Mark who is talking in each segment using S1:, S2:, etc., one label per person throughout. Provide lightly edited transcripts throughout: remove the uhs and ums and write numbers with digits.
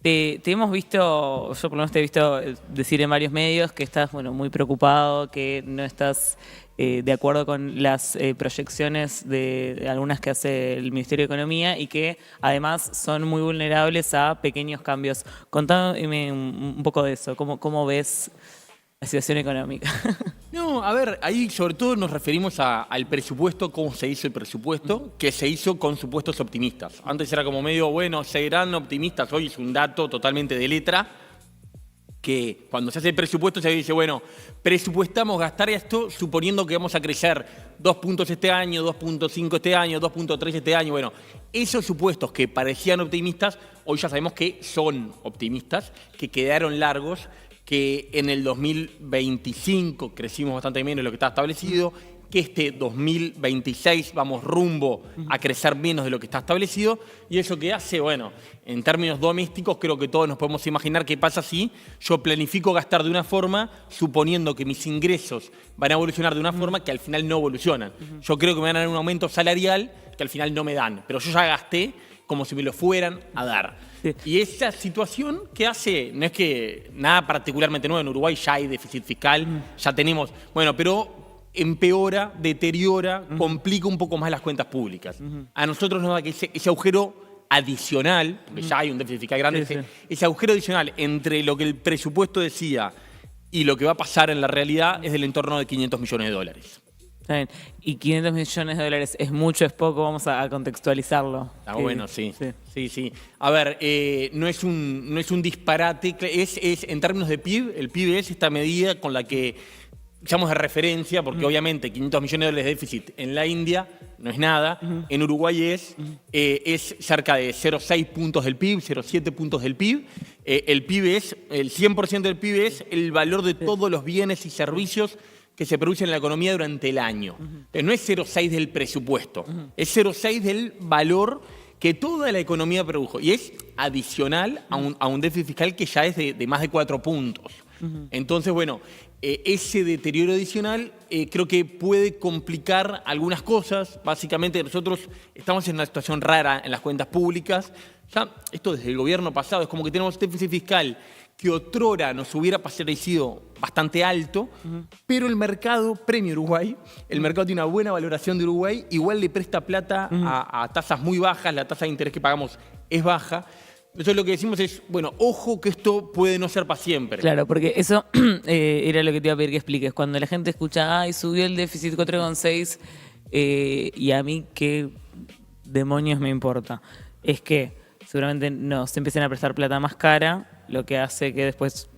S1: Te hemos visto, yo por lo menos te he visto decir en varios medios que estás muy preocupado, que no estás de acuerdo con las proyecciones de algunas que hace el Ministerio de Economía y que además son muy vulnerables a pequeños cambios. Contame un poco de eso, ¿cómo ves la situación económica?
S2: No, a ver, ahí sobre todo nos referimos al presupuesto, cómo se hizo el presupuesto, que se hizo con supuestos optimistas. Antes era como medio, bueno, serán optimistas, hoy es un dato totalmente de letra, que cuando se hace el presupuesto se dice, bueno, presupuestamos gastar esto suponiendo que vamos a crecer 2 puntos este año, 2.5 este año, 2.3 este año. Bueno, esos supuestos que parecían optimistas, hoy ya sabemos que son optimistas, que quedaron largos, que en el 2025 crecimos bastante menos de lo que estaba establecido, que este 2026 vamos rumbo a crecer menos de lo que está establecido, y eso que hace, bueno, en términos domésticos creo que todos nos podemos imaginar qué pasa si yo planifico gastar de una forma suponiendo que mis ingresos van a evolucionar de una forma que al final no evolucionan. Yo creo que me van a dar un aumento salarial que al final no me dan, pero yo ya gasté como si me lo fueran a dar. Sí. Y esa situación que hace, no es que nada particularmente nuevo, en Uruguay ya hay déficit fiscal, ya tenemos, bueno, pero empeora, deteriora, complica un poco más las cuentas públicas. A nosotros nos da que ese agujero adicional, porque ya hay un déficit fiscal grande, ese agujero adicional entre lo que el presupuesto decía y lo que va a pasar en la realidad es del entorno de 500 millones de dólares.
S1: Está bien. ¿Y 500 millones de dólares es mucho, es poco? Vamos a contextualizarlo.
S2: Ah, bueno, sí. A ver, no es un disparate, es en términos de PIB, el PIB es esta medida con la que echamos de referencia, porque obviamente 500 millones de dólares de déficit en la India no es nada, en Uruguay es cerca de 0,6 puntos del PIB, 0,7 puntos del PIB. El PIB es, el 100% del PIB es el valor de todos los bienes y servicios que se producen en la economía durante el año. No es 0,6 del presupuesto, es 0,6 del valor que toda la economía produjo. Y es adicional a un déficit fiscal que ya es de más de 4 puntos. Entonces, bueno, ese deterioro adicional creo que puede complicar algunas cosas. Básicamente nosotros estamos en una situación rara en las cuentas públicas. Ya esto desde el gobierno pasado es como que tenemos déficit fiscal que otrora nos hubiera parecido bastante alto, pero el mercado premia Uruguay, el mercado tiene una buena valoración de Uruguay, igual le presta plata a tasas muy bajas, la tasa de interés que pagamos es baja. Entonces lo que decimos es, bueno, ojo que esto puede no ser para siempre.
S1: Claro, porque eso era lo que te iba a pedir que expliques. Cuando la gente escucha, ay, subió el déficit 4,6, y a mí qué demonios me importa. Es que seguramente nos empiecen a prestar plata más cara, lo que hace que después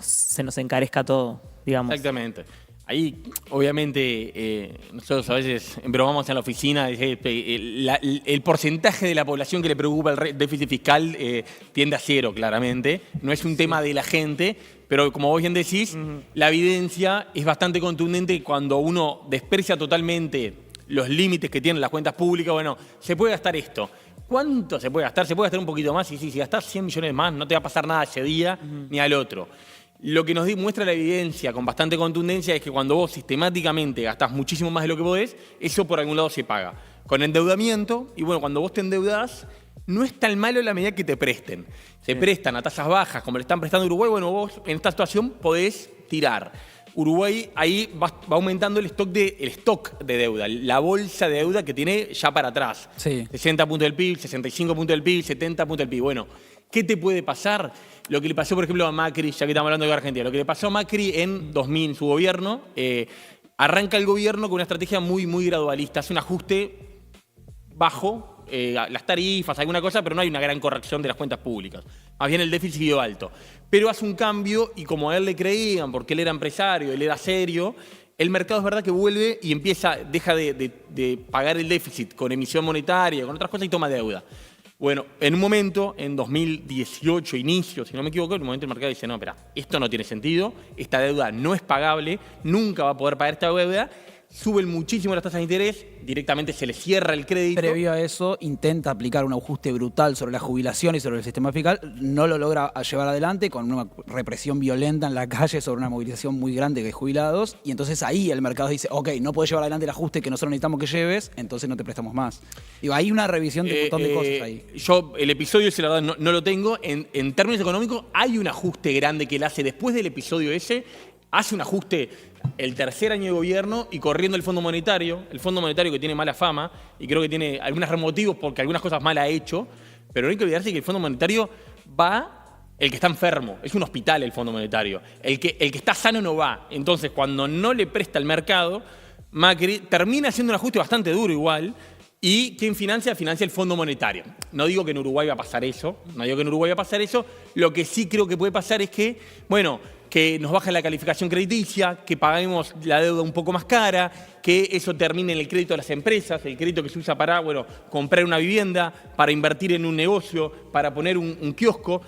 S1: se nos encarezca todo, digamos.
S2: Exactamente. Ahí, obviamente, nosotros a veces embromamos en la oficina, el porcentaje de la población que le preocupa el déficit fiscal tiende a cero, claramente. No es un tema de la gente, pero como vos bien decís, la evidencia es bastante contundente cuando uno desprecia totalmente los límites que tienen las cuentas públicas. Bueno, se puede gastar esto. ¿Cuánto se puede gastar? Se puede gastar un poquito más, y si gastás 100 millones más, no te va a pasar nada ese día ni al otro. Lo que nos muestra la evidencia con bastante contundencia es que cuando vos sistemáticamente gastás muchísimo más de lo que podés, eso por algún lado se paga. Con endeudamiento, y bueno, cuando vos te endeudás, no es tan malo la medida que te presten. Se prestan a tasas bajas, como le están prestando a Uruguay, bueno, vos en esta situación podés tirar. Uruguay ahí va aumentando el stock de deuda, la bolsa de deuda que tiene ya para atrás. 60 puntos del PIB, 65 puntos del PIB, 70 puntos del PIB. Bueno, ¿qué te puede pasar? Lo que le pasó, por ejemplo, a Macri, ya que estamos hablando de Argentina, lo que le pasó a Macri en 2000, en su gobierno, arranca el gobierno con una estrategia muy, muy gradualista, hace un ajuste bajo, las tarifas, alguna cosa, pero no hay una gran corrección de las cuentas públicas. Más bien el déficit siguió alto. Pero hace un cambio y como a él le creían, porque él era empresario, él era serio, el mercado es verdad que vuelve y deja de pagar el déficit con emisión monetaria, con otras cosas y toma deuda. Bueno, en un momento, en 2018, inicio, si no me equivoco, en un momento el mercado dice, no, espera, esto no tiene sentido, esta deuda no es pagable, nunca va a poder pagar esta deuda, suben muchísimo las tasas de interés, directamente se les cierra el crédito.
S3: Previo a eso, intenta aplicar un ajuste brutal sobre la jubilación y sobre el sistema fiscal. No lo logra llevar adelante con una represión violenta en la calle sobre una movilización muy grande de jubilados. Y entonces ahí el mercado dice, ok, no puedes llevar adelante el ajuste que nosotros necesitamos que lleves, entonces no te prestamos más. Digo, hay una revisión de un montón de cosas ahí.
S2: Yo el episodio ese, la verdad, no lo tengo. En términos económicos, hay un ajuste grande que él hace después del episodio ese. Hace un ajuste el tercer año de gobierno y corriendo el Fondo Monetario que tiene mala fama y creo que tiene algunos motivos porque algunas cosas mal ha hecho, pero no hay que olvidarse que el Fondo Monetario va el que está enfermo, es un hospital el Fondo Monetario, el que está sano no va. Entonces, cuando no le presta el mercado, Macri termina haciendo un ajuste bastante duro igual. ¿Y quién financia? Financia el Fondo Monetario. No digo que en Uruguay va a pasar eso, Lo que sí creo que puede pasar es que, bueno, que nos baje la calificación crediticia, que paguemos la deuda un poco más cara, que eso termine en el crédito de las empresas, el crédito que se usa para, bueno, comprar una vivienda, para invertir en un negocio, para poner un kiosco.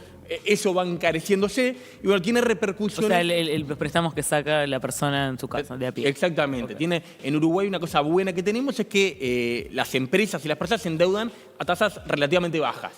S2: Eso va encareciéndose y bueno, tiene repercusiones.
S1: O sea, los préstamos que saca la persona en su casa, de a pie.
S2: Exactamente. Okay. En Uruguay una cosa buena que tenemos es que las empresas y las personas se endeudan a tasas relativamente bajas.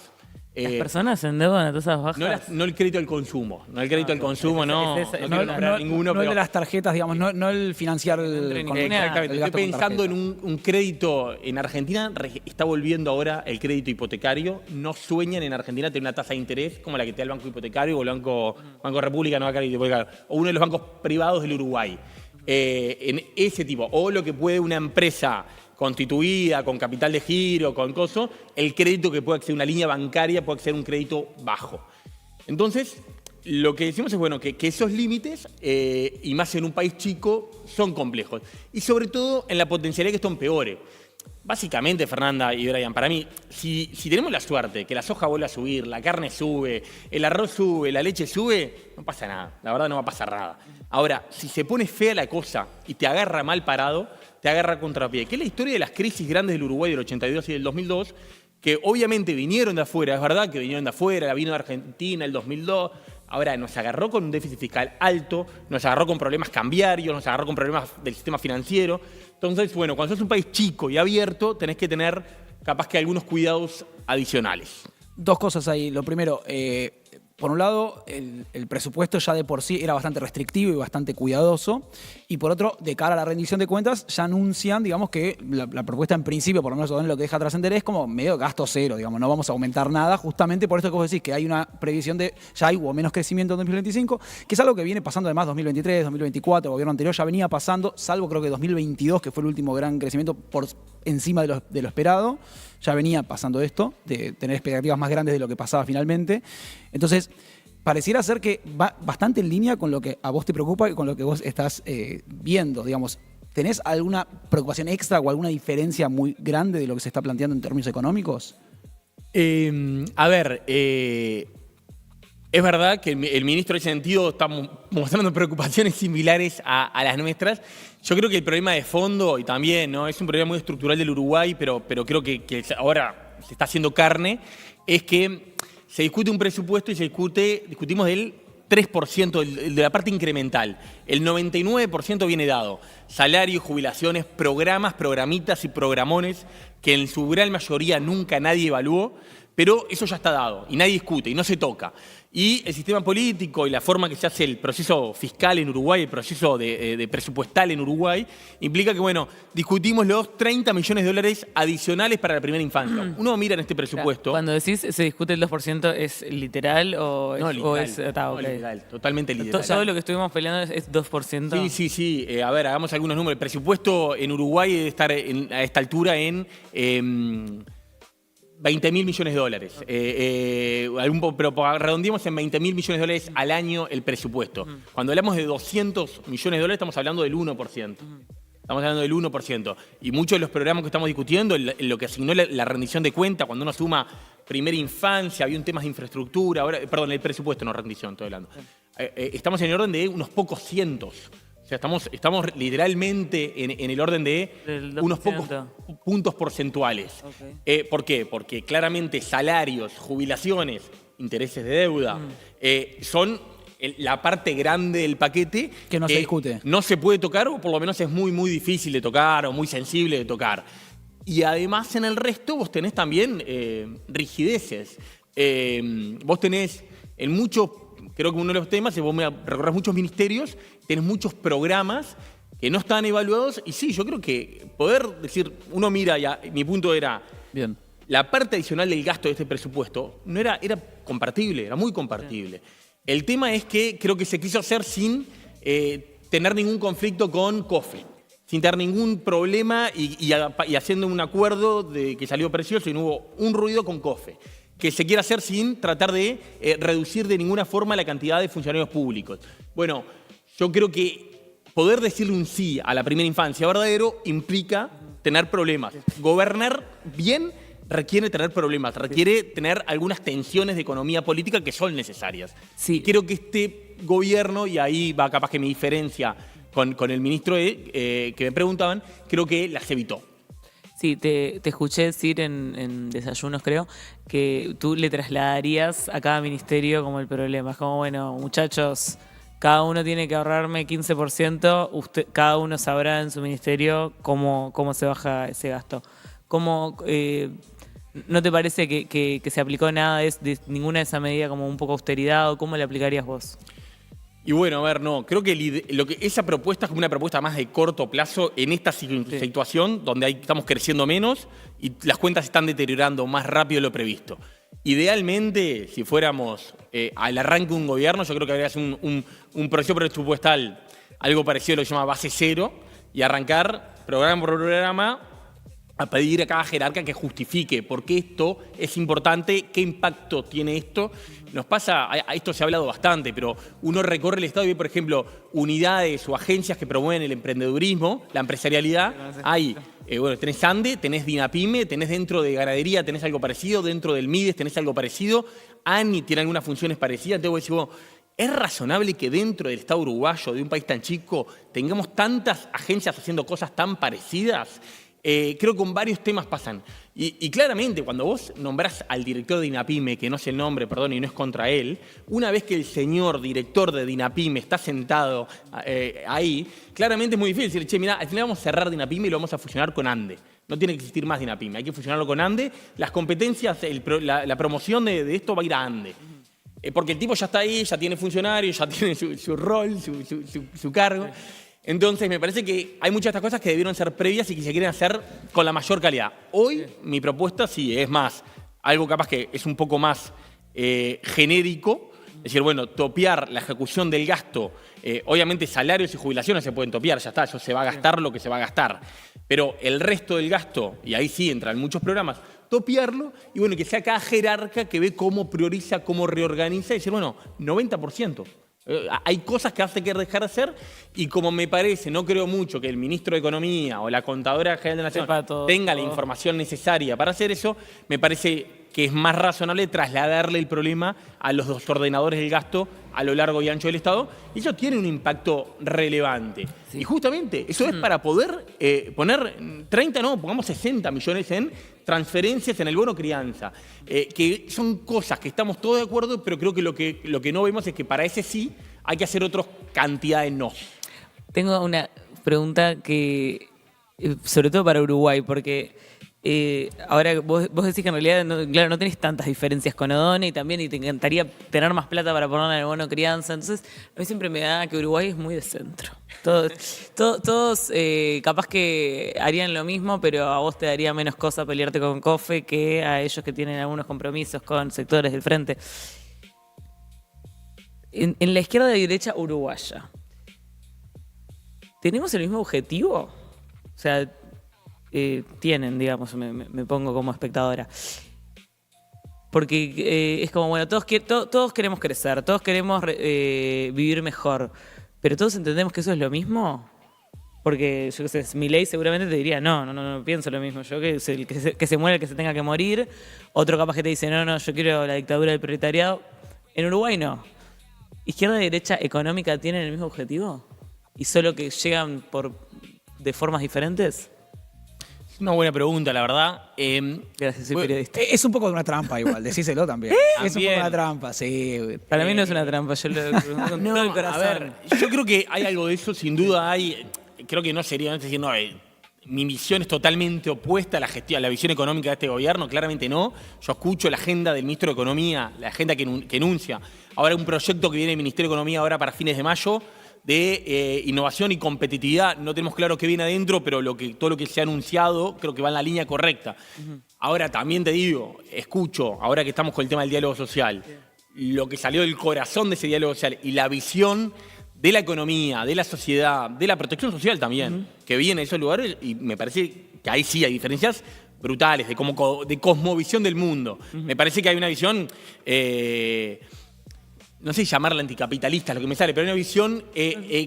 S1: ¿Las personas se endeudan a tasas bajas?
S2: No el crédito al consumo. No el crédito al consumo, no.
S3: No el de las tarjetas, digamos, no el financiar
S2: exactamente. Estoy pensando en un crédito en Argentina, está volviendo ahora el crédito hipotecario. No sueñan en Argentina tener una tasa de interés como la que te da el Banco Hipotecario o el Banco República, no va a crédito hipotecario, o uno de los bancos privados del Uruguay. En ese tipo, o lo que puede una empresa constituida, con capital de giro, con coso, el crédito que puede acceder, una línea bancaria puede acceder a un crédito bajo. Entonces, lo que decimos es bueno, que esos límites, y más en un país chico, son complejos. Y sobre todo en la potencialidad que esto empeore. Básicamente, Fernanda y Brian, para mí, si tenemos la suerte que la soja vuelve a subir, la carne sube, el arroz sube, la leche sube, no pasa nada. La verdad no va a pasar nada. Ahora, si se pone fea la cosa y te agarra mal parado, te agarra contrapié. Que es la historia de las crisis grandes del Uruguay del 82 y del 2002, que obviamente vinieron de afuera, es verdad que vinieron de afuera, la vino de Argentina el 2002, ahora nos agarró con un déficit fiscal alto, nos agarró con problemas cambiarios, nos agarró con problemas del sistema financiero. Entonces, bueno, cuando sos un país chico y abierto, tenés que tener capaz que algunos cuidados adicionales.
S3: Dos cosas ahí. Lo primero, por un lado, el presupuesto ya de por sí era bastante restrictivo y bastante cuidadoso. Y por otro, de cara a la rendición de cuentas, ya anuncian, digamos, que la propuesta en principio, por lo menos lo que deja trascender, es como medio gasto cero, digamos, no vamos a aumentar nada, justamente por esto que vos decís, que hay una previsión de ya hay hubo menos crecimiento en 2025, que es algo que viene pasando además 2023, 2024, el gobierno anterior ya venía pasando, salvo creo que 2022, que fue el último gran crecimiento por encima de lo esperado. Ya venía pasando esto, de tener expectativas más grandes de lo que pasaba finalmente. Entonces, pareciera ser que va bastante en línea con lo que a vos te preocupa y con lo que vos estás viendo, digamos. ¿Tenés alguna preocupación extra o alguna diferencia muy grande de lo que se está planteando en términos económicos?
S2: Es verdad que el ministro en ese sentido está mostrando preocupaciones similares a las nuestras. Yo creo que el problema de fondo, y también ¿no? es un problema muy estructural del Uruguay, pero creo que ahora se está haciendo carne, es que se discute un presupuesto y discutimos del 3% de la parte incremental. El 99% viene dado. Salarios, jubilaciones, programas, programitas y programones que en su gran mayoría nunca nadie evaluó, pero eso ya está dado y nadie discute y no se toca. Y el sistema político y la forma que se hace el proceso fiscal en Uruguay, el proceso de presupuestal en Uruguay, implica que, bueno, discutimos los 30 millones de dólares adicionales para la primera infancia. Uno mira en este presupuesto.
S1: Cuando decís se discute el 2%, ¿es literal o es...?
S2: No, literal,
S1: o es,
S2: literal, totalmente literal.
S1: Todo lo que estuvimos peleando es 2%.
S2: Sí. A ver, hagamos algunos números. El presupuesto en Uruguay debe estar a esta altura en 20.000 millones de dólares. Pero redondeemos en 20.000 millones de dólares al año el presupuesto. Cuando hablamos de 200 millones de dólares estamos hablando del 1%. Estamos hablando del 1%. Y muchos de los programas que estamos discutiendo, en lo que asignó la rendición de cuenta, cuando uno suma primera infancia, había un tema de infraestructura, ahora, perdón, el presupuesto, no rendición, estoy hablando. Estamos en el orden de unos pocos cientos. O sea, estamos literalmente en el orden de unos pocos puntos porcentuales. Okay. ¿Por qué? Porque claramente salarios, jubilaciones, intereses de deuda, son la parte grande del paquete
S3: Que no se discute.
S2: no se puede tocar, o por lo menos es muy, muy difícil de tocar o muy sensible de tocar. Y además en el resto vos tenés también rigideces. Vos tenés en muchos, creo que uno de los temas es vos recorres muchos ministerios, tenés muchos programas que no están evaluados. Y sí, yo creo que poder decir, uno mira, ya, mi punto era,
S3: Bien.
S2: la parte adicional del gasto de este presupuesto no era compartible, era muy compartible. El tema es que creo que se quiso hacer sin tener ningún conflicto con COFE, sin tener ningún problema y haciendo un acuerdo de que salió precioso y no hubo un ruido con COFE, que se quiere hacer sin tratar de reducir de ninguna forma la cantidad de funcionarios públicos. Bueno, yo creo que poder decirle un sí a la primera infancia verdadero implica tener problemas. Gobernar bien requiere tener problemas, requiere tener algunas tensiones de economía política que son necesarias.
S1: Sí.
S2: Creo que este gobierno, y ahí va capaz que mi diferencia con el ministro que me preguntaban, creo que las evitó.
S1: Sí, te escuché decir en desayunos, creo, que tú le trasladarías a cada ministerio como el problema. Es como, bueno, muchachos, cada uno tiene que ahorrarme 15%, cada uno sabrá en su ministerio cómo se baja ese gasto. ¿No te parece que se aplicó nada de ninguna de esas medidas como un poco austeridad, o cómo le aplicarías vos?
S2: Y bueno, a ver, no, creo que esa propuesta es como una propuesta más de corto plazo en esta situación donde estamos creciendo menos y las cuentas se están deteriorando más rápido de lo previsto. Idealmente, si fuéramos al arranque de un gobierno, yo creo que habría que hacer un proceso presupuestal, algo parecido a lo que se llama base cero, y arrancar programa por programa a pedir a cada jerarca que justifique por qué esto es importante, qué impacto tiene esto. Nos pasa, a esto se ha hablado bastante, pero uno recorre el Estado y ve, por ejemplo, unidades o agencias que promueven el emprendedurismo, la empresarialidad. Hay, bueno, tenés ANDE, tenés DINAPYME, tenés dentro de ganadería, tenés algo parecido, dentro del MIDES tenés algo parecido, ANI tiene algunas funciones parecidas. Entonces vos decís, bueno, ¿es razonable que dentro del Estado uruguayo, de un país tan chico, tengamos tantas agencias haciendo cosas tan parecidas? Creo que con varios temas pasan. Y claramente, cuando vos nombrás al director de DINAPYME, que no sé el nombre, perdón, y no es contra él, una vez que el señor director de DINAPYME está sentado ahí, claramente es muy difícil decir, che, mirá, al final vamos a cerrar DINAPYME y lo vamos a fusionar con ANDE. No tiene que existir más DINAPYME, hay que fusionarlo con ANDE. Las competencias, la promoción de esto va a ir a ANDE. Porque el tipo ya está ahí, ya tiene funcionarios, ya tiene su rol, su cargo. Entonces, me parece que hay muchas de estas cosas que debieron ser previas y que se quieren hacer con la mayor calidad. Hoy, mi propuesta sí es más, algo capaz que es un poco más genérico, es decir, bueno, topear la ejecución del gasto. Obviamente, salarios y jubilaciones se pueden topear, ya está, eso se va a gastar lo que se va a gastar. Pero el resto del gasto, y ahí sí entran muchos programas, topearlo y bueno, que sea cada jerarca que ve cómo prioriza, cómo reorganiza y decir, bueno, 90%. Hay cosas que hace que dejar de hacer y como me parece, no creo mucho que el ministro de Economía o la contadora general de la Nación tenga la información necesaria para hacer eso, me parece que es más razonable trasladarle el problema a los dos ordenadores del gasto a lo largo y ancho del Estado, y eso tiene un impacto relevante. Sí. Y justamente eso es para poder poner 30, no, pongamos 60 millones en transferencias en el bono crianza, que son cosas que estamos todos de acuerdo, pero creo que lo que no vemos es que para ese sí hay que hacer otra cantidad de no.
S1: Tengo una pregunta que, sobre todo para Uruguay, porque ahora vos decís que en realidad no tenés tantas diferencias con Odone y te encantaría tener más plata para ponerla en el bono crianza. Entonces, a mí siempre me da que Uruguay es muy de centro. Todos capaz que harían lo mismo, pero a vos te daría menos cosa pelearte con COFE que a ellos que tienen algunos compromisos con sectores del frente. En la izquierda y derecha uruguaya, ¿tenemos el mismo objetivo? O sea, tienen, digamos, me pongo como espectadora. Porque es como, bueno, todos queremos crecer, todos queremos vivir mejor, pero todos entendemos que eso es lo mismo. Porque, yo qué sé, Milei seguramente te diría, no pienso lo mismo. Yo que se muere el que se tenga que morir. Otro capaz que te dice, no, yo quiero la dictadura del proletariado. En Uruguay no. ¿Izquierda y derecha económica tienen el mismo objetivo? ¿Y solo que llegan de formas diferentes?
S2: Una buena pregunta, la verdad.
S1: Gracias, soy
S2: Bueno,
S1: periodista.
S3: Es un poco de una trampa igual, decíselo también. Es un poco de una trampa, sí.
S1: Para mí no es una trampa, yo lo con todo el corazón.
S2: A ver, yo creo que hay algo de eso, sin duda hay. Creo que no sería decir, no, mi visión es totalmente opuesta a la gestión, a la visión económica de este gobierno, claramente no. Yo escucho la agenda del ministro de Economía, la agenda que enuncia. Ahora un proyecto que viene del Ministerio de Economía ahora para fines de mayo de innovación y competitividad. No tenemos claro qué viene adentro, pero todo lo que se ha anunciado creo que va en la línea correcta. Ahora también te digo, escucho, ahora que estamos con el tema del diálogo social, lo que salió del corazón de ese diálogo social y la visión de la economía, de la sociedad, de la protección social también, que viene de esos lugares, y me parece que ahí sí hay diferencias brutales, de cosmovisión del mundo. Me parece que hay una visión, no sé llamarla anticapitalista, es lo que me sale, pero hay una visión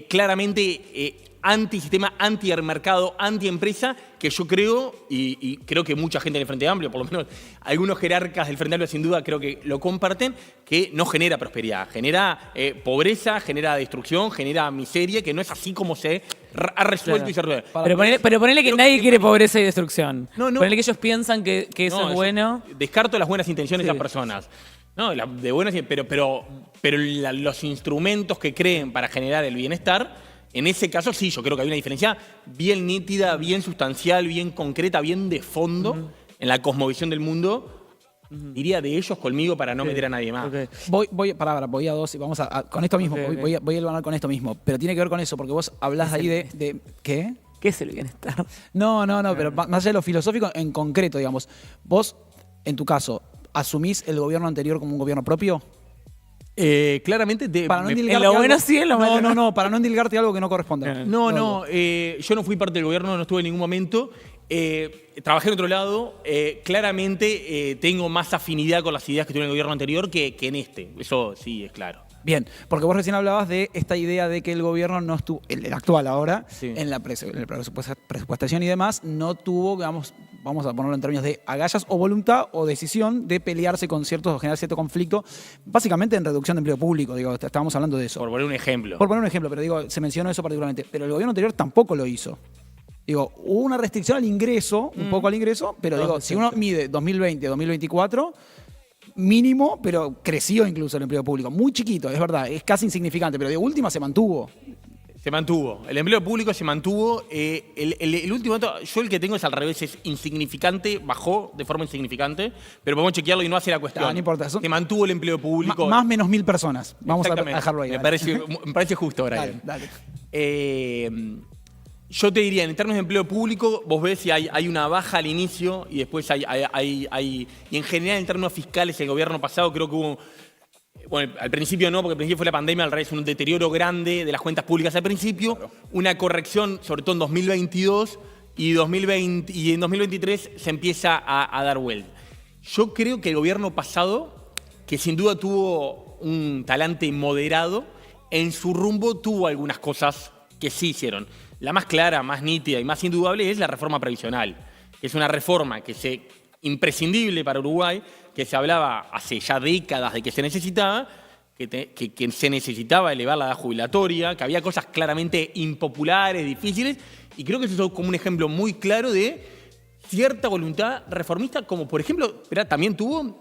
S2: claramente antisistema, antimercado, antiempresa, que yo creo, y creo que mucha gente del Frente Amplio, por lo menos algunos jerarcas del Frente Amplio sin duda creo que lo comparten, que no genera prosperidad, genera pobreza, genera destrucción, genera miseria, que no es así como se ha resuelto y se resuelve.
S1: Pero ponele que nadie quiere pobreza y destrucción.
S2: No.
S1: Ponele que ellos piensan que eso
S2: No,
S1: es bueno.
S2: Descarto las buenas intenciones de las personas. No, de buenas, pero los instrumentos que creen para generar el bienestar, en ese caso sí, yo creo que hay una diferencia bien nítida, bien sustancial, bien concreta, bien de fondo en la cosmovisión del mundo. Diría de ellos conmigo para no meter a nadie más.
S1: Okay.
S3: Voy a dos y vamos con esto mismo.
S1: Okay.
S3: Voy a hilvanar con esto mismo. Pero tiene que ver con eso, porque vos hablás ahí de ¿qué?
S1: ¿Qué es el bienestar?
S3: No, pero más allá de lo filosófico, en concreto, digamos. Vos, en tu caso, ¿asumís el gobierno anterior como un gobierno propio?
S2: Claramente,
S3: Para no
S1: en
S3: endilgarte
S1: lo bueno
S3: algo-
S1: sí, en lo malo
S3: no, para no endilgarte algo que no corresponde.
S2: No, yo no fui parte del gobierno, no estuve en ningún momento. Trabajé en otro lado. Claramente tengo más afinidad con las ideas que tuve en el gobierno anterior que en este. Eso sí es claro.
S3: Bien, porque vos recién hablabas de esta idea de que el gobierno no estuvo, el actual ahora,
S2: Sí.
S3: en la presupuestación y demás, no tuvo, digamos, vamos a ponerlo en términos de agallas o voluntad o decisión de pelearse con o generar cierto conflicto, básicamente en reducción de empleo público, digo, estábamos hablando de eso.
S2: Por poner un ejemplo.
S3: Por poner un ejemplo, pero digo, se mencionó eso particularmente. Pero el gobierno anterior tampoco lo hizo. Digo, hubo una restricción al ingreso, un poco al ingreso, pero digo, si uno mide 2020, 2024, mínimo, pero creció incluso el empleo público. Muy chiquito, es verdad, es casi insignificante, pero de última se mantuvo.
S2: Se mantuvo. El empleo público se mantuvo. El último dato, yo el que tengo es al revés, es insignificante, bajó de forma insignificante, pero podemos chequearlo y no hace la cuestión.
S3: No importa.
S2: Se mantuvo el empleo público.
S3: Más menos 1000 personas. Vamos a
S2: Exactamente.
S3: dejarlo ahí.
S2: Me
S3: dale.
S2: parece justo, Brian.
S3: Dale.
S2: Yo te diría, en términos de empleo público, vos ves si hay una baja al inicio y después hay. Y en general, en términos fiscales, el gobierno pasado creo que hubo. Bueno, al principio no, porque al principio fue la pandemia, al revés, un deterioro grande de las cuentas públicas al principio, una corrección, sobre todo en 2022, y en 2023 se empieza a dar vuelta. Yo creo que el gobierno pasado, que sin duda tuvo un talante moderado, en su rumbo tuvo algunas cosas que sí hicieron. La más clara, más nítida y más indudable es la reforma previsional, que es una reforma que es imprescindible para Uruguay, que se hablaba hace ya décadas de que se necesitaba, que se necesitaba elevar la edad jubilatoria, que había cosas claramente impopulares, difíciles, y creo que eso es como un ejemplo muy claro de cierta voluntad reformista, como por ejemplo, también tuvo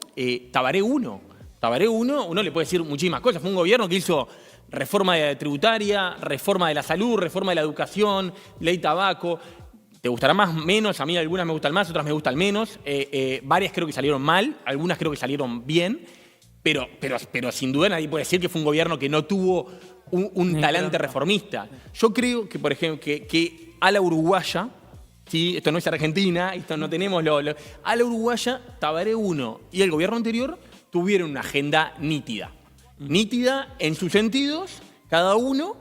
S2: Tabaré 1. Tabaré 1, uno le puede decir muchísimas cosas, fue un gobierno que hizo reforma tributaria, reforma de la salud, reforma de la educación, ley tabaco. Te gustará más, menos, a mí algunas me gustan más, otras me gustan menos. Varias creo que salieron mal, algunas creo que salieron bien, pero sin duda nadie puede decir que fue un gobierno que no tuvo un talante reformista. Yo creo que, por ejemplo, que a la uruguaya, ¿sí? Esto no es Argentina, esto no tenemos a la uruguaya, Tabaré 1 y el gobierno anterior tuvieron una agenda nítida. Nítida en sus sentidos, cada uno,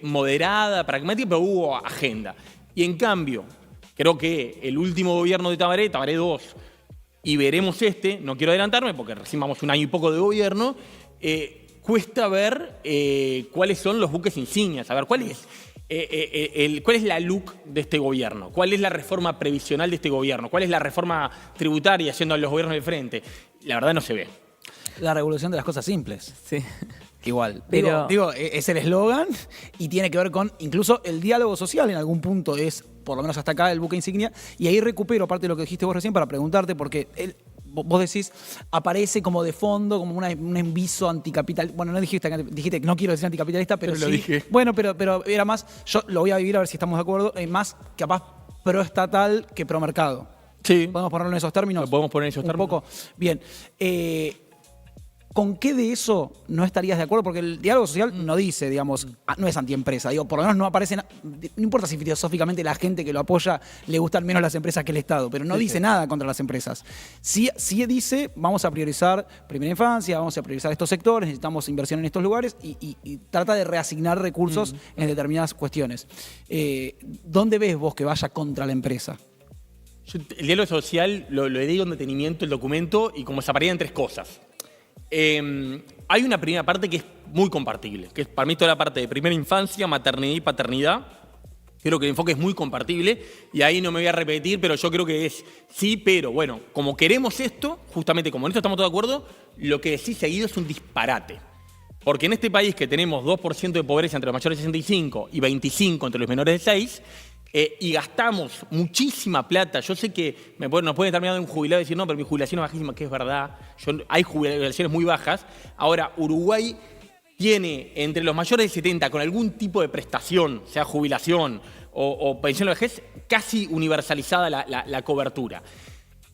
S2: moderada, pragmática, pero hubo agenda. Y en cambio, creo que el último gobierno de Tabaré 2, y veremos no quiero adelantarme porque recién vamos un año y poco de gobierno, cuesta ver cuáles son los buques insignias, a ver cuál es la look de este gobierno, cuál es la reforma previsional de este gobierno, cuál es la reforma tributaria haciendo a los gobiernos de frente. La verdad no se ve.
S3: La revolución de las cosas simples.
S1: Sí.
S3: Igual.
S1: Pero-
S3: Digo, es el eslogan y tiene que ver con incluso el diálogo social en algún punto es por lo menos hasta acá, el buque insignia. Y ahí recupero parte de lo que dijiste vos recién para preguntarte, porque vos decís, aparece como de fondo, como un enviso anticapitalista. Bueno, no dijiste que no quiero decir anticapitalista, pero sí.
S2: Lo dije.
S3: Bueno, pero era más, yo lo voy a vivir a ver si estamos de acuerdo, más capaz proestatal que promercado.
S2: Sí.
S3: ¿Podemos ponerlo en esos términos?
S2: Lo podemos poner en esos términos.
S3: Un poco. Bien. ¿Con qué de eso no estarías de acuerdo? Porque el diálogo social no dice, digamos, no es antiempresa. Digo, por lo menos no aparece, no importa si filosóficamente la gente que lo apoya le gustan menos las empresas que el Estado, pero no dice nada contra las empresas. Sí dice, vamos a priorizar primera infancia, vamos a priorizar estos sectores, necesitamos inversión en estos lugares y trata de reasignar recursos en determinadas cuestiones. ¿Dónde ves vos que vaya contra la empresa?
S2: El diálogo social lo digo en detenimiento el documento y como se aparecen tres cosas. Hay una primera parte que es muy compartible, que es para mí toda la parte de primera infancia, maternidad y paternidad. Creo que el enfoque es muy compartible y ahí no me voy a repetir, pero yo creo que es sí, pero bueno, como queremos esto, justamente como en esto estamos todos de acuerdo, lo que decís seguido es un disparate. Porque en este país que tenemos 2% de pobreza entre los mayores de 65 y 25 entre los menores de 6, y gastamos muchísima plata. Yo sé que nos puede estar mirando un jubilado y decir, no, pero mi jubilación es bajísima, que es verdad. Hay jubilaciones muy bajas. Ahora, Uruguay tiene entre los mayores de 70 con algún tipo de prestación, sea jubilación o pensión de vejez, casi universalizada la cobertura.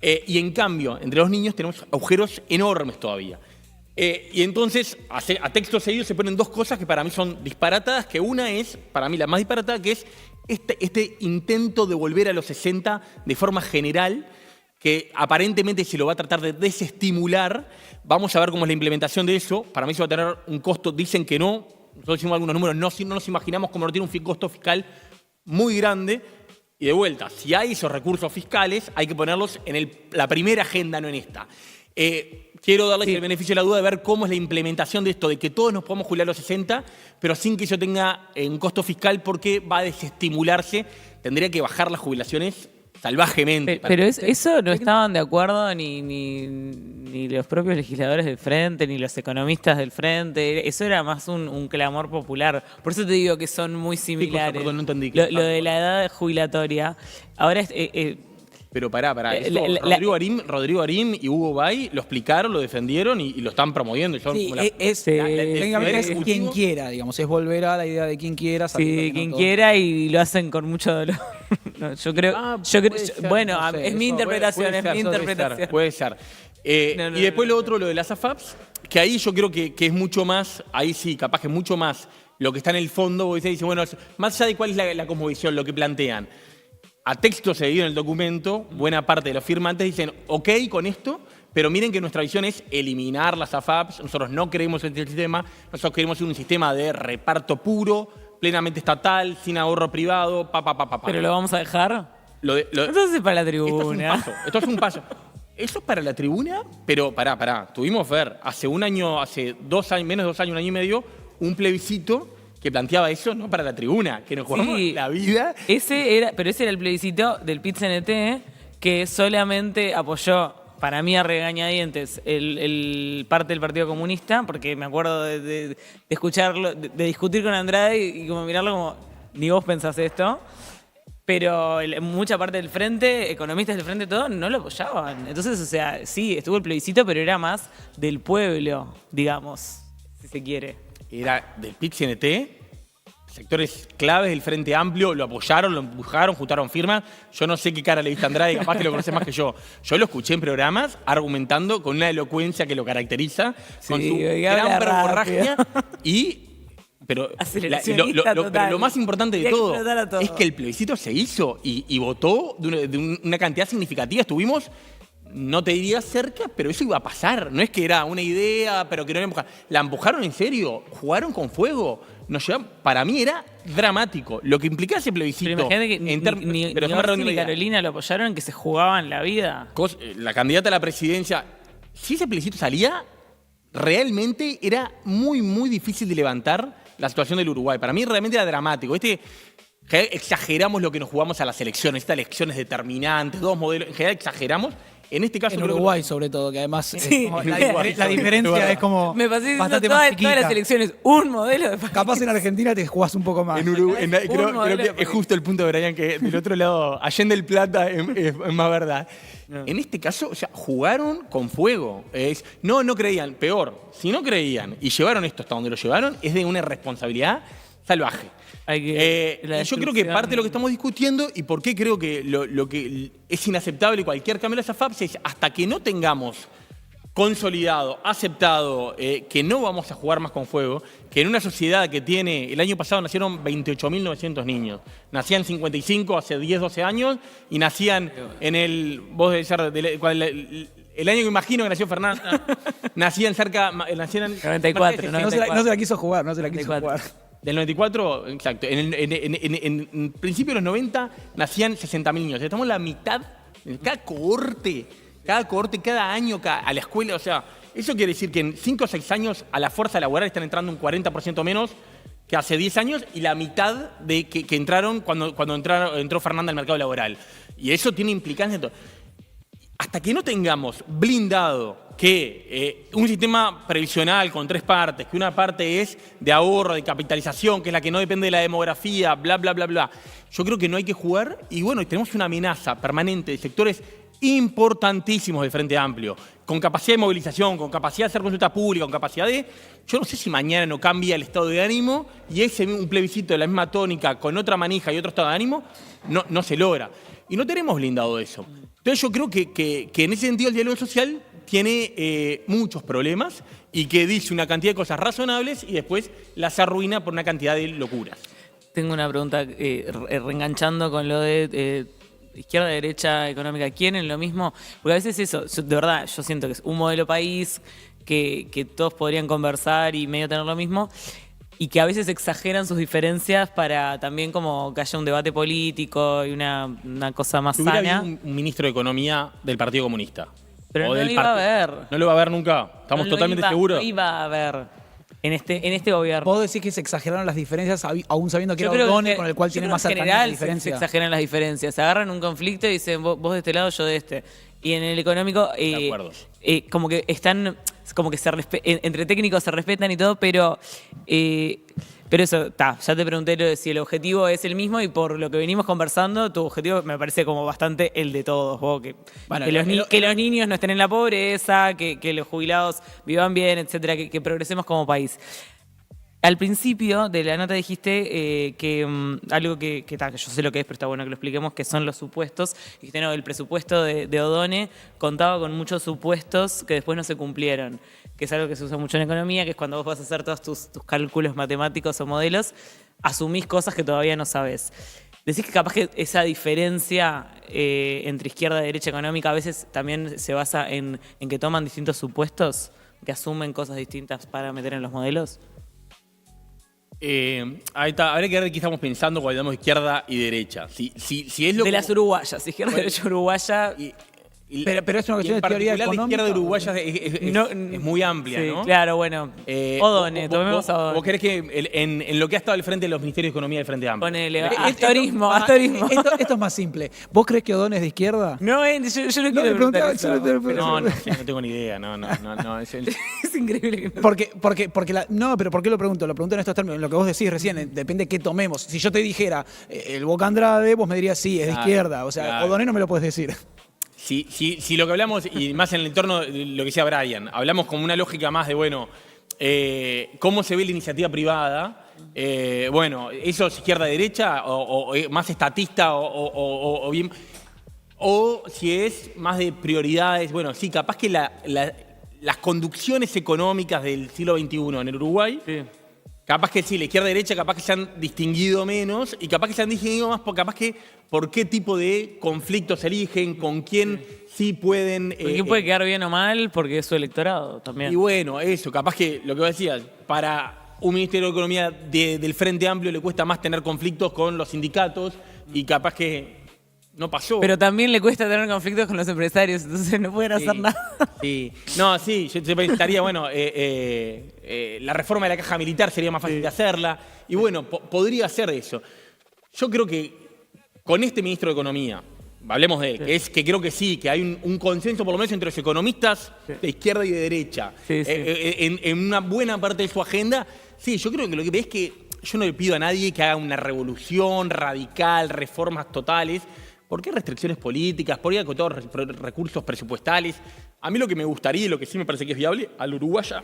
S2: Y en cambio, entre los niños tenemos agujeros enormes todavía. Y entonces, a texto seguido se ponen dos cosas que para mí son disparatadas, que una es, para mí la más disparatada, que es este intento de volver a los 60 de forma general, que aparentemente se lo va a tratar de desestimular. Vamos a ver cómo es la implementación de eso. Para mí se va a tener un costo, dicen que no, nosotros hicimos algunos números, no nos imaginamos cómo no tiene un costo fiscal muy grande. Y de vuelta, si hay esos recursos fiscales, hay que ponerlos en la primera agenda, no en esta. Quiero darles el beneficio de la duda de ver cómo es la implementación de esto, de que todos nos podamos jubilar a los 60, pero sin que eso tenga un costo fiscal porque va a desestimularse. Tendría que bajar las jubilaciones salvajemente.
S1: Pero eso no estaban de acuerdo ni los propios legisladores del Frente, ni los economistas del Frente. Eso era más un clamor popular. Por eso te digo que son muy similares.
S2: Perdón, no entendí.
S1: Lo de la edad jubilatoria. Ahora
S2: Pero pará. Rodrigo Arim y Hugo Bay lo explicaron, lo defendieron y lo están promoviendo.
S3: Es quien quiera, digamos. Es volver a la idea de quien quiera.
S1: Sí, quien quiera y lo hacen con mucho dolor. No, yo creo. Bueno, no sé, es mi interpretación,
S2: Puede ser. Y después lo otro, lo de las AFAPs, que ahí yo creo que es mucho más, ahí sí, capaz que es mucho más lo que está en el fondo. Vos dice, bueno, más allá de cuál es la cosmovisión, lo que plantean. A texto seguido en el documento, buena parte de los firmantes dicen, ok con esto, pero miren que nuestra visión es eliminar las AFAPs. Nosotros no creemos en este sistema, nosotros queremos un sistema de reparto puro, plenamente estatal, sin ahorro privado,
S1: ¿Pero lo vamos a dejar? Entonces para la tribuna.
S2: Esto es un paso. Eso es para la tribuna, pero pará. Tuvimos hace 2 años, menos de 2 años, 1 año y medio, un plebiscito que planteaba eso, no para la tribuna, que nos jugamos la vida.
S1: Pero ese era el plebiscito del PIT-CNT que solamente apoyó, para mí a regañadientes, el parte del Partido Comunista, porque me acuerdo de escucharlo, de discutir con Andrade y como mirarlo como, ni vos pensás esto. Pero mucha parte del Frente, economistas del Frente, todo, no lo apoyaban. Entonces, o sea, sí, estuvo el plebiscito, pero era más del pueblo, digamos, si se quiere.
S2: Era del PIT-CNT, sectores claves del Frente Amplio lo apoyaron, lo empujaron, juntaron firmas. Yo no sé qué cara le viste a Andrade, capaz que lo conoces más que yo. Yo lo escuché en programas argumentando con una elocuencia que lo caracteriza, con su gran verborragia pero lo más importante de todo es que el plebiscito se hizo y votó de una cantidad significativa. Estuvimos, no te diría cerca, pero eso iba a pasar. No es que era una idea, pero que no la empujaron. La empujaron en serio, jugaron con fuego. Para mí era dramático. Lo que implicaba ese plebiscito.
S1: Pero imagínate que ni Carolina lo apoyaron, que se jugaban la vida.
S2: La candidata a la presidencia, si ese plebiscito salía, realmente era muy, muy difícil de levantar la situación del Uruguay. Para mí realmente era dramático. Exageramos lo que nos jugamos a las elecciones. Estas elecciones determinantes, 2 modelos. En general exageramos. En este caso
S3: En
S2: creo que-
S3: Uruguay, sobre todo, que además
S1: Sí.
S3: como la diferencia es como
S1: Me pasé diciendo
S3: bastante más
S1: todas
S3: chiquita.
S1: las elecciones un modelo de país.
S3: Capaz en Argentina te jugás un poco más.
S2: En Uruguay, creo
S1: modelo
S2: que
S1: de
S2: es justo el punto de Brian, que del otro lado, Allende el Plata es más verdad. En este caso, o sea, jugaron con fuego. No creían, peor, si no creían y llevaron esto hasta donde lo llevaron, es de una irresponsabilidad salvaje.
S1: Hay que- la
S2: Yo creo que
S1: destrucción-
S2: parte de lo que estamos discutiendo y por qué creo que lo que es inaceptable cualquier cambio de las AFAPs es hasta que no tengamos consolidado, aceptado, que no vamos a jugar más con fuego, que en una sociedad que tiene, el año pasado nacieron 28.900 niños, nacían 55 hace 10, 12 años y nacían en el, vos debes ser, el año que imagino que nació Fernando, nacían cerca, nacían
S1: 94,
S3: No se la quiso jugar, no se la quiso
S1: 94.
S3: jugar.
S2: Del 94, exacto. En principio de los 90 nacían 60.000 niños. Estamos en la mitad, en cada cohorte, cada año a la escuela. O sea, eso quiere decir que en 5 o 6 años a la fuerza laboral están entrando un 40% menos que hace 10 años y la mitad de que entraron cuando entró Fernanda al mercado laboral. Y eso tiene implicancias en todo. Hasta que no tengamos blindado que un sistema previsional con 3 partes, que una parte es de ahorro, de capitalización, que es la que no depende de la demografía, bla, bla, bla, bla, yo creo que no hay que jugar y bueno, tenemos una amenaza permanente de sectores importantísimos del Frente Amplio, con capacidad de movilización, con capacidad de hacer consulta pública, con capacidad de... Yo no sé si mañana no cambia el estado de ánimo y un plebiscito de la misma tónica con otra manija y otro estado de ánimo no se logra. Y no tenemos blindado eso. Entonces yo creo que en ese sentido el diálogo social tiene muchos problemas y que dice una cantidad de cosas razonables y después las arruina por una cantidad de locuras.
S1: Tengo una pregunta reenganchando con lo de izquierda, derecha, económica. ¿Quieren lo mismo? Porque a veces eso, de verdad, yo siento que es un modelo país que todos podrían conversar y medio tener lo mismo y que a veces exageran sus diferencias para también como que haya un debate político y una cosa más
S2: Hubiera
S1: sana.
S2: habido un ministro de Economía del Partido Comunista.
S1: Pero
S2: O
S1: no
S2: del
S1: iba a
S2: partido.
S1: haber.
S2: No lo va a haber nunca. Estamos
S1: No lo
S2: totalmente
S1: iba-
S2: seguros.
S1: No iba a haber en este gobierno.
S3: Vos decís que se exageraron las diferencias aún sabiendo que
S1: Yo
S3: era
S1: creo
S3: Ordone
S1: que-
S3: con el cual
S1: yo
S3: tiene
S1: creo
S3: más
S1: en
S3: cercanía la
S1: general
S3: diferencia.
S1: se exageran las diferencias. Se agarran un conflicto y dicen vos de este lado, yo de este. Y en el económico,
S2: De acuerdo.
S1: como que están, como que entre técnicos se respetan y todo, pero eso, ya te pregunté lo de si el objetivo es el mismo y por lo que venimos conversando, tu objetivo me parece como bastante el de todos. Vos,
S3: Bueno,
S1: que los niños no estén en la pobreza, que los jubilados vivan bien, etcétera, que progresemos como país. Al principio de la nota dijiste algo que yo sé lo que es, pero está bueno que lo expliquemos, que son los supuestos. Dijiste, no, el presupuesto de Odone contaba con muchos supuestos que después no se cumplieron, que es algo que se usa mucho en economía, que es cuando vos vas a hacer todos tus cálculos matemáticos o modelos, asumís cosas que todavía no sabés. Decís que capaz que esa diferencia entre izquierda y derecha económica a veces también se basa en que toman distintos supuestos, que asumen cosas distintas para meter en los modelos.
S2: Ahí está. Habría que ver qué estamos pensando cuando hablamos de izquierda y derecha. Si es lo
S1: De
S2: que-
S1: las uruguayas, izquierda y derecha uruguaya.
S3: Pero es una cuestión
S2: y en
S3: de teoría
S2: particular, la izquierda
S3: económica.
S2: uruguaya
S1: No,
S2: es muy amplia,
S1: sí,
S2: ¿no?
S1: claro, bueno. Odone, tomemos a Odone.
S2: ¿Vos querés que en lo que ha estado al frente de los ministerios de Economía del Frente Amplio?
S1: Ponele,
S2: Eh,
S1: astorismo.
S3: Esto es más simple. ¿Vos crees que Odone es de izquierda?
S1: No, yo no
S3: No,
S1: quiero
S3: le
S1: preguntar
S3: preguntaba,
S1: eso.
S3: yo no te lo
S2: No, no sé, no tengo ni idea. No.
S1: Es increíble que no.
S3: Pero ¿por qué lo pregunto? Lo pregunto en estos términos. Lo que vos decís recién, depende qué tomemos. Si yo te dijera el Boca Andrade, vos me dirías sí, es de
S2: Claro,
S3: izquierda. O sea,
S2: claro.
S3: Odone no me lo puedes decir.
S2: Si lo que hablamos, y más en el entorno de lo que decía Brian, hablamos como una lógica más de, bueno, cómo se ve la iniciativa privada, bueno, eso es izquierda-derecha, o más estatista, o bien, o si es más de prioridades, bueno, sí, capaz que las conducciones económicas del siglo XXI en el Uruguay,
S1: Sí.
S2: capaz que sí, la izquierda-derecha capaz que se han distinguido menos y capaz que se han distinguido más por qué tipo de conflictos eligen, con quién sí pueden...
S1: Porque puede quedar bien o mal porque es su electorado también.
S2: y bueno, eso, capaz que lo que vos decías, para un Ministerio de Economía del Frente Amplio le cuesta más tener conflictos con los sindicatos y capaz que no pasó.
S1: Pero también le cuesta tener conflictos con los empresarios, entonces no pueden hacer nada.
S2: Sí. No, sí, yo estaría, bueno, la reforma de la caja militar sería más fácil de hacerla. Y bueno, podría hacer eso. Yo creo que con este ministro de Economía hablemos de él, que creo que sí, que hay un consenso por lo menos entre los economistas de izquierda y de derecha, en una buena parte de su agenda. Sí, yo creo que lo que es que yo no le pido a nadie que haga una revolución radical, reformas totales, porque hay restricciones políticas, porque hay acotados recursos presupuestales. A mí lo que me gustaría y lo que sí me parece que es viable al uruguaya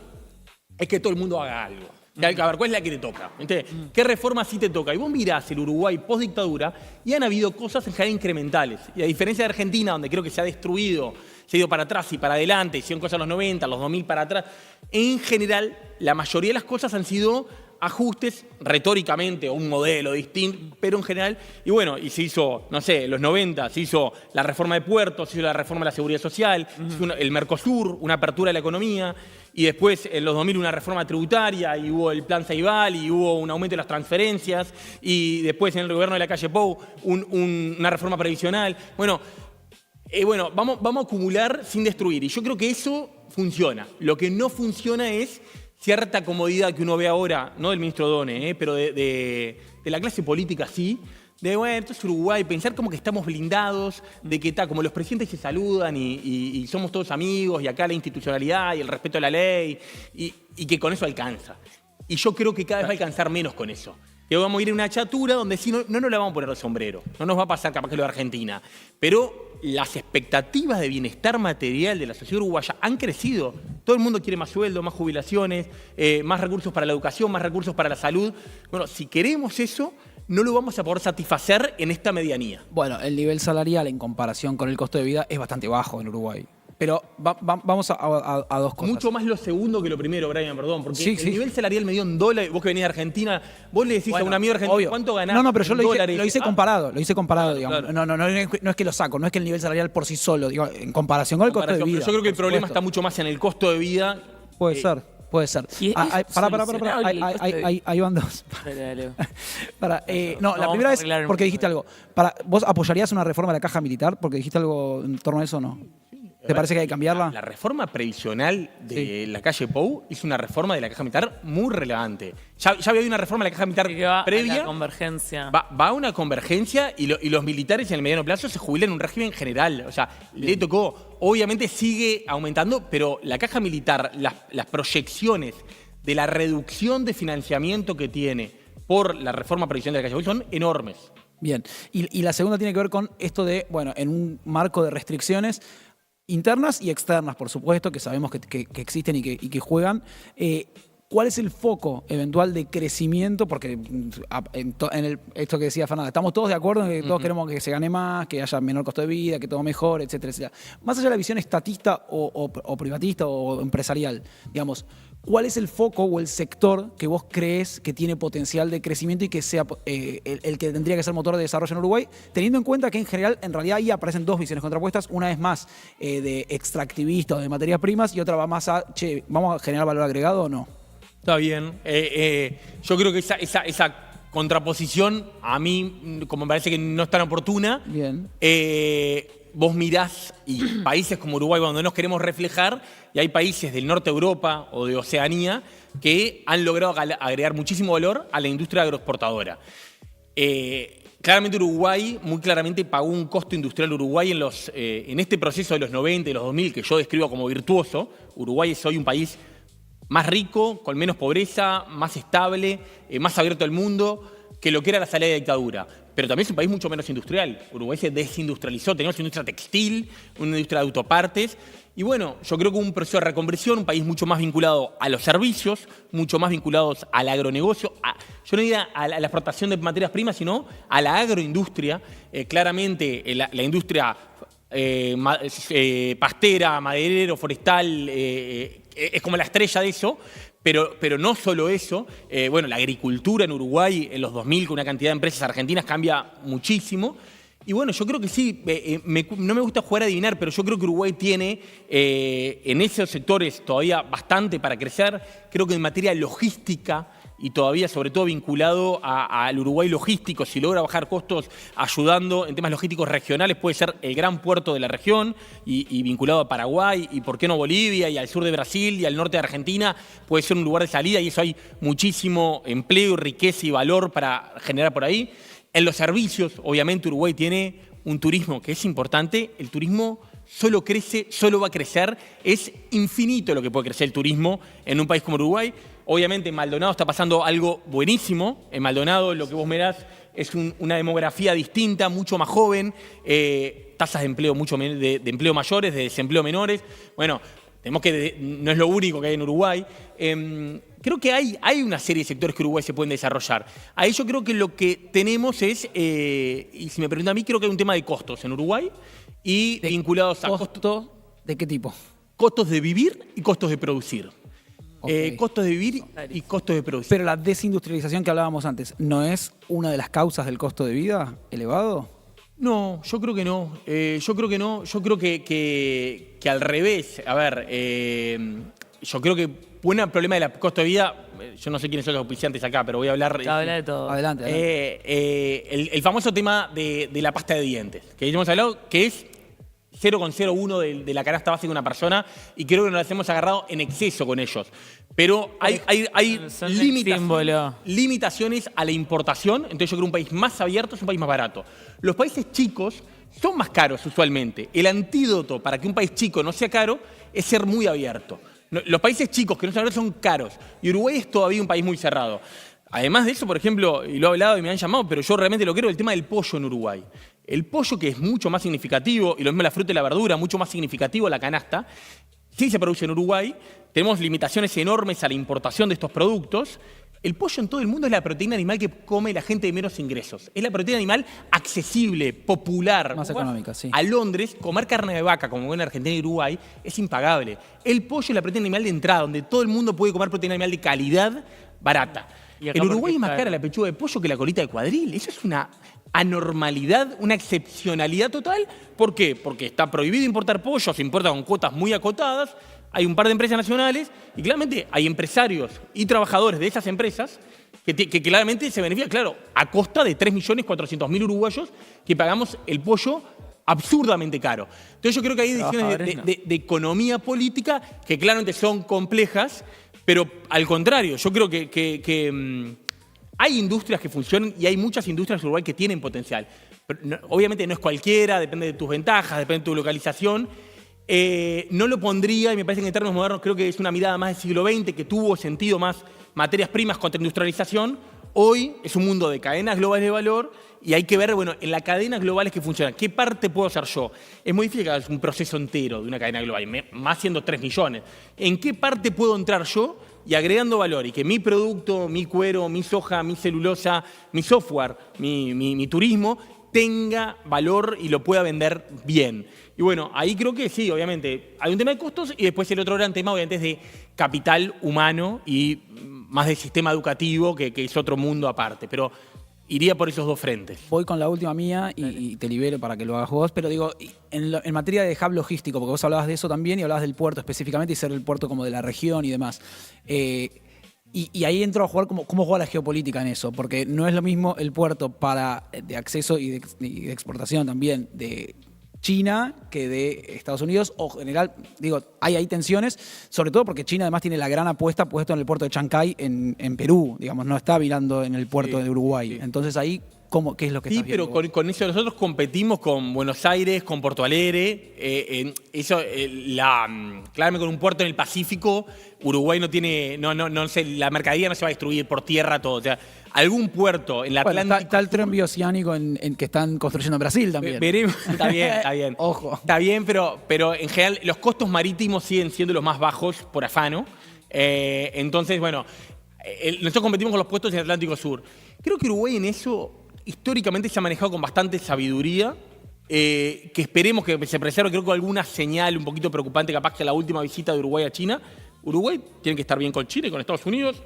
S2: es que todo el mundo haga algo. A ver, ¿cuál es la que te toca? ¿Entendés? ¿Qué reforma sí te toca? Y vos mirás el Uruguay post-dictadura y han habido cosas en general incrementales. Y a diferencia de Argentina, donde creo que se ha destruido, se ha ido para atrás y para adelante, hicieron cosas en los 90, los 2000 para atrás, en general, la mayoría de las cosas han sido ajustes retóricamente o un modelo distinto, pero en general, y bueno, y se hizo, no sé, en los 90 se hizo la reforma de puertos, se hizo la reforma de la seguridad social, se hizo el Mercosur, una apertura de la economía, y después en los 2000 una reforma tributaria, y hubo el plan Ceibal, y hubo un aumento de las transferencias, y después en el gobierno de la calle Pou una reforma previsional. Bueno, vamos a acumular sin destruir, y yo creo que eso funciona. Lo que no funciona es cierta comodidad que uno ve ahora, no del ministro Done, pero de la clase política sí, de bueno, entonces Uruguay, pensar como que estamos blindados, de que como los presidentes se saludan y somos todos amigos, y acá la institucionalidad y el respeto a la ley, y que con eso alcanza. Y yo creo que cada vez va a alcanzar menos con eso. Que vamos a ir en una chatura donde sí no nos la vamos a poner de sombrero, no nos va a pasar capaz que lo de Argentina, pero las expectativas de bienestar material de la sociedad uruguaya han crecido. Todo el mundo quiere más sueldo, más jubilaciones, más recursos para la educación, más recursos para la salud. Bueno, si queremos eso, no lo vamos a poder satisfacer en esta medianía.
S3: Bueno, el nivel salarial en comparación con el costo de vida es bastante bajo en Uruguay. Pero vamos a dos cosas.
S2: Mucho más lo segundo que lo primero, Brian, perdón. Porque
S3: sí,
S2: el nivel salarial medio en dólares, vos que venís de Argentina, vos le decís a un amigo argentino,
S3: obvio.
S2: ¿cuánto ganás?
S3: No, pero yo lo hice comparado,
S2: claro,
S3: digamos.
S2: Claro.
S3: No es que lo saco, no es que el nivel salarial por sí solo, digo, en comparación con el costo de vida.
S2: Pero yo creo que el problema está mucho más en el costo de vida.
S3: Puede ser. Ahí van dos. La primera es porque dijiste algo. ¿Vos apoyarías una reforma de la caja militar? Porque dijiste algo en torno a eso, ¿no? ¿Te parece que hay que cambiarla?
S2: La reforma previsional de la calle Pou es una reforma de la caja militar muy relevante. Ya había habido una reforma de la caja militar previa.
S1: A la convergencia.
S2: Va a una convergencia y los militares en el mediano plazo se jubilan en un régimen general. O sea, le tocó. Obviamente sigue aumentando, pero la caja militar, las proyecciones de la reducción de financiamiento que tiene por la reforma previsional de la calle Pou son enormes.
S3: Bien. Y la segunda tiene que ver con esto de, bueno, en un marco de restricciones internas y externas, por supuesto, que sabemos que existen y que juegan. ¿Cuál es el foco eventual de crecimiento? Porque esto que decía Fernanda, estamos todos de acuerdo en que todos queremos que se gane más, que haya menor costo de vida, que todo mejore, etcétera, etcétera. Más allá de la visión estatista o privatista o empresarial, digamos, ¿cuál es el foco o el sector que vos crees que tiene potencial de crecimiento y que sea el que tendría que ser motor de desarrollo en Uruguay? Teniendo en cuenta que en general, en realidad ahí aparecen dos visiones contrapuestas. Una es más de extractivista o de materias primas y otra va más a, ¿vamos a generar valor agregado o no?
S2: Está bien. Yo creo que esa contraposición a mí, como me parece que no es tan oportuna.
S3: Bien.
S2: Vos mirás y países como Uruguay, donde nos queremos reflejar, y hay países del norte de Europa o de Oceanía que han logrado agregar muchísimo valor a la industria agroexportadora. Claramente Uruguay, muy claramente pagó un costo industrial Uruguay en este proceso de los 90 y los 2000, que yo describo como virtuoso. Uruguay es hoy un país más rico, con menos pobreza, más estable, más abierto al mundo, que lo que era la salida de dictadura. Pero también es un país mucho menos industrial. Uruguay se desindustrializó, teníamos una industria textil, una industria de autopartes. Y bueno, yo creo que un proceso de reconversión, un país mucho más vinculado a los servicios, mucho más vinculados al agronegocio, yo no diría a la exportación de materias primas, sino a la agroindustria. Claramente la industria pastera, maderero, forestal, es como la estrella de eso, pero no solo eso. La agricultura en Uruguay en los 2000 con una cantidad de empresas argentinas cambia muchísimo. Y bueno, yo creo que sí, no me gusta jugar a adivinar, pero yo creo que Uruguay tiene en esos sectores todavía bastante para crecer. Creo que en materia logística y todavía sobre todo vinculado al Uruguay logístico, si logra bajar costos ayudando en temas logísticos regionales, puede ser el gran puerto de la región y vinculado a Paraguay y por qué no Bolivia y al sur de Brasil y al norte de Argentina, puede ser un lugar de salida y eso hay muchísimo empleo, riqueza y valor para generar por ahí. En los servicios, obviamente Uruguay tiene un turismo que es importante, el turismo solo crece, solo va a crecer. Es infinito lo que puede crecer el turismo en un país como Uruguay. Obviamente en Maldonado está pasando algo buenísimo. En Maldonado lo que vos mirás es una demografía distinta, mucho más joven, tasas de empleo, de empleo mayores, de desempleo menores. Bueno, tenemos que no es lo único que hay en Uruguay. Creo que hay una serie de sectores que Uruguay se pueden desarrollar. Ahí yo creo que lo que tenemos es, y si me preguntan a mí, creo que hay un tema de costos en Uruguay y vinculados a
S3: ¿Costos de qué tipo?
S2: costos de vivir y costos de producir.
S3: Ok.
S2: Costos de vivir y costos de producir.
S3: Pero la desindustrialización que hablábamos antes, ¿no es una de las causas del costo de vida elevado?
S2: No, yo creo que no. Yo creo que no. Yo creo que al revés. A ver, yo creo que un problema del costo de vida, yo no sé quiénes son los auspiciantes acá, pero voy a hablar.
S1: Habla de todo.
S3: Adelante.
S2: El famoso tema de la pasta de dientes, que hemos hablado, que es 0,01 de la canasta básica de una persona, y creo que nos las hemos agarrado en exceso con ellos. Pero hay
S1: Son el símbolo.
S2: limitaciones a la importación, entonces yo creo que un país más abierto es un país más barato. Los países chicos son más caros usualmente. El antídoto para que un país chico no sea caro es ser muy abierto. Los países chicos que no son abiertos son caros, y Uruguay es todavía un país muy cerrado. Además de eso, por ejemplo, y lo he hablado y me han llamado, pero yo realmente lo creo, el tema del pollo en Uruguay. El pollo, que es mucho más significativo, y lo mismo la fruta y la verdura, mucho más significativo la canasta, sí se produce en Uruguay. Tenemos limitaciones enormes a la importación de estos productos. El pollo en todo el mundo es la proteína animal que come la gente de menos ingresos. Es la proteína animal accesible, popular.
S3: Más económica, sí.
S2: A Londres, comer carne de vaca, como en Argentina y Uruguay, es impagable. El pollo es la proteína animal de entrada, donde todo el mundo puede comer proteína animal de calidad, barata.
S1: Y acá
S2: En Uruguay
S1: porque
S2: es más
S1: está-
S2: cara la pechuga de pollo que la colita de cuadril. Eso es una anormalidad, una excepcionalidad total. ¿Por qué? Porque está prohibido importar pollo, se importa con cuotas muy acotadas. Hay un par de empresas nacionales y claramente hay empresarios y trabajadores de esas empresas que claramente se benefician, claro, a costa de 3.400.000 uruguayos que pagamos el pollo absurdamente caro. Entonces yo creo que hay decisiones de economía política que claramente son complejas, pero al contrario, yo creo que hay industrias que funcionan y hay muchas industrias en Uruguay que tienen potencial. Pero obviamente no es cualquiera, depende de tus ventajas, depende de tu localización. No lo pondría, y me parece que en términos modernos creo que es una mirada más del siglo XX, que tuvo sentido más materias primas contra industrialización. Hoy es un mundo de cadenas globales de valor y hay que ver, bueno, en las cadenas globales que funcionan, ¿qué parte puedo hacer yo? Es muy difícil que hagas un proceso entero de una cadena global, más siendo 3 millones. ¿En qué parte puedo entrar yo y agregando valor? Y que mi producto, mi cuero, mi soja, mi celulosa, mi software, mi turismo tenga valor y lo pueda vender bien. Y bueno, ahí creo que sí, obviamente, hay un tema de costos y después el otro gran tema, obviamente, es de capital humano y más de sistema educativo, que es otro mundo aparte. Pero iría por esos dos frentes.
S3: Voy con la última mía y te libero para que lo hagas vos, pero digo, en materia de hub logístico, porque vos hablabas de eso también y hablabas del puerto específicamente y ser el puerto como de la región y demás. Y ahí entro a jugar cómo juega la geopolítica en eso, porque no es lo mismo el puerto de acceso y de exportación también de China que de Estados Unidos, o general, digo, hay ahí tensiones, sobre todo porque China además tiene la gran apuesta puesto en el puerto de Chancay en Perú, digamos, no está mirando en el puerto de Uruguay. Sí. Entonces ahí, ¿qué es lo que
S2: sí,
S3: estás viendo?
S2: pero con eso nosotros competimos con Buenos Aires, con Porto Alegre, claramente con un puerto en el Pacífico, Uruguay no tiene, no sé, la mercadería no se va a destruir por tierra todo, o sea, algún puerto en la Atlántico.
S3: Está el tren bioceánico en que están construyendo en Brasil también.
S2: Veremos, está bien.
S3: Ojo.
S2: Está bien, pero en general los costos marítimos siguen siendo los más bajos por afano. Entonces, bueno, nosotros competimos con los puestos en el Atlántico Sur. Creo que Uruguay en eso históricamente se ha manejado con bastante sabiduría, que esperemos que se preserve, creo que alguna señal un poquito preocupante capaz que la última visita de Uruguay a China. Uruguay tiene que estar bien con China y con Estados Unidos.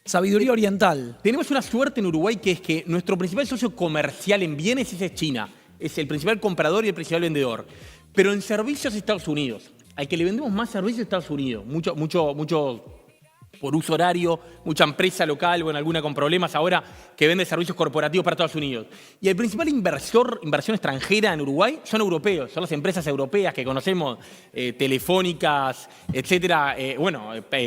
S3: Sabiduría oriental.
S2: Tenemos una suerte en Uruguay que es que nuestro principal socio comercial en bienes es China. Es el principal comprador y el principal vendedor. Pero en servicios Estados Unidos. Al que le vendemos más servicios Estados Unidos. Mucho por uso horario, mucha empresa local, bueno, alguna con problemas ahora que vende servicios corporativos para Estados Unidos. Y el principal inversión extranjera en Uruguay son europeos, son las empresas europeas que conocemos, telefónicas, etcétera,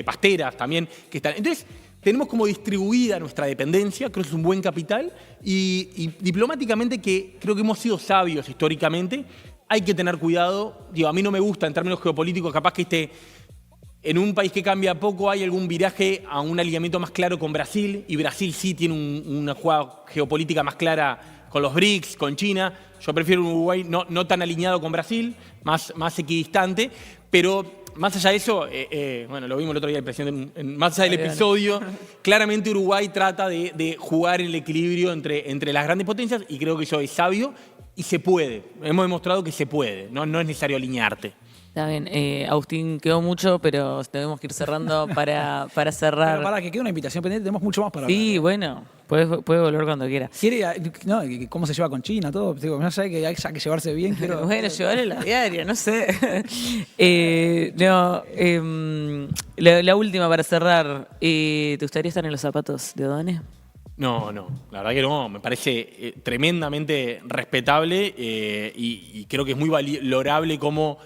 S2: pasteras también, que están. Entonces, tenemos como distribuida nuestra dependencia, creo que es un buen capital, y diplomáticamente que creo que hemos sido sabios históricamente, hay que tener cuidado. Digo, a mí no me gusta en términos geopolíticos, capaz que en un país que cambia poco hay algún viraje a un alineamiento más claro con Brasil, y Brasil sí tiene una jugada geopolítica más clara con los BRICS, con China. Yo prefiero un Uruguay no tan alineado con Brasil, más equidistante, pero más allá de eso, bueno, lo vimos el otro día el presidente, más allá del episodio, claramente Uruguay trata de jugar en el equilibrio entre las grandes potencias, y creo que eso es sabio y se puede. Hemos demostrado que se puede, no es necesario alinearte.
S1: Está bien, Agustín, quedó mucho, pero tenemos que ir cerrando para cerrar.
S3: Pero para que quede una invitación pendiente, tenemos mucho más para hablar.
S1: Sí, bueno, puedes volver cuando quieras.
S3: No, cómo se lleva con China, todo. Digo, no sé, que hay que llevarse bien. Quiero...
S1: Bueno, llevarle la diaria, no sé. La última para cerrar. ¿Te gustaría estar en los zapatos de O'Donnell?
S2: No, la verdad que no, me parece tremendamente respetable y creo que es muy valorable como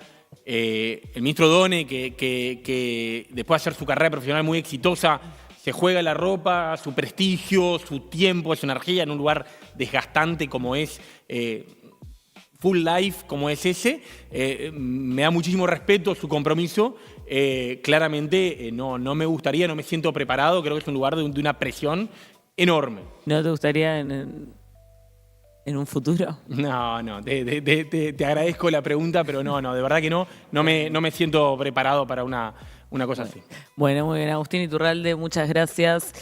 S2: el ministro O'Donnell, que después de hacer su carrera profesional muy exitosa, se juega la ropa, su prestigio, su tiempo, su energía en un lugar desgastante como es Full Life, como es ese. Me da muchísimo respeto su compromiso. Claramente no me gustaría, no me siento preparado, creo que es un lugar de una presión enorme.
S1: ¿No te gustaría en un futuro?
S2: No, te agradezco la pregunta, pero no, de verdad que no me siento preparado para una cosa así.
S1: Bueno, muy bien, Agustín Iturralde, muchas gracias.